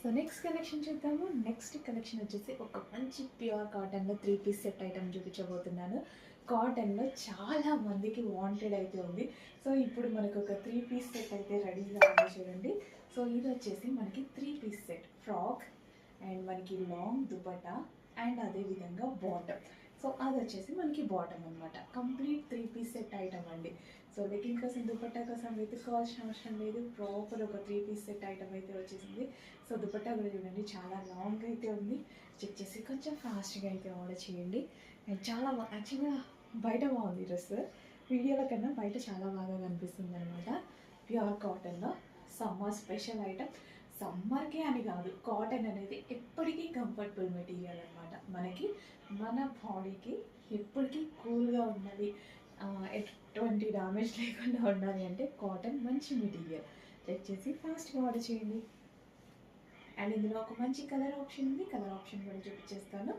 So next collection చూద్దాము. Next collection వచ్చేసి ఒక మంచి ప్యూర్ కాటన్లో 3 పీస్ సెట్ ఐటమ్ చూపించబోతున్నాను. కాటన్లో చాలా మందికి వాంటెడ్ అయితే ఉంది. సో ఇప్పుడు మనకు ఒక 3 పీస్ సెట్ అయితే రెడీగా ఉంది చూడండి. సో ఇది వచ్చేసి మనకి 3 పీస్ సెట్ ఫ్రాక్ అండ్ మనకి లాంగ్ దుపట్టా అండ్ అదేవిధంగా బాటమ్. సో అది వచ్చేసి మనకి బాటమ్ అనమాట. కంప్లీట్ 3 పీస్ సెట్ ఐటమ్ అండి. సో లెగ్గింగ్ కోసం దుపట్టా కోసం వెతుక్కోవాల్సిన అవసరం లేదు. ప్రాపర్ ఒక 3 పీస్ సెట్ ఐటమ్ అయితే వచ్చేసింది. సో దుపట్టా కూడా చూడండి చాలా లాంగ్ అయితే ఉంది. చెక్ చేసి కొంచెం ఫాస్ట్గా అయితే ఆర్డర్ చేయండి. అండ్ చాలా యాక్చువల్గా బయట బాగుంది డ్రెస్, వీడియోల కన్నా బయట చాలా బాగా కనిపిస్తుంది అనమాట. ప్యూర్ కాటన్లో సమ్మర్ స్పెషల్ ఐటమ్. సమ్మర్కే అని కాదు, కాటన్ అనేది ఎప్పటికీ కంఫర్టబుల్ మెటీరియల్ అనమాట. మనకి మన బాడీకి ఎప్పటికీ కూల్గా ఉండాలి, ఎటువంటి డ్యామేజ్ లేకుండా ఉండాలి అంటే కాటన్ మంచి మెటీరియల్. చెక్ చేసి ఫాస్ట్గా ఆర్డర్ చేయండి. అండ్ ఇందులో ఒక మంచి కలర్ ఆప్షన్ ఉంది, కలర్ ఆప్షన్ కూడా చూపించేస్తాను.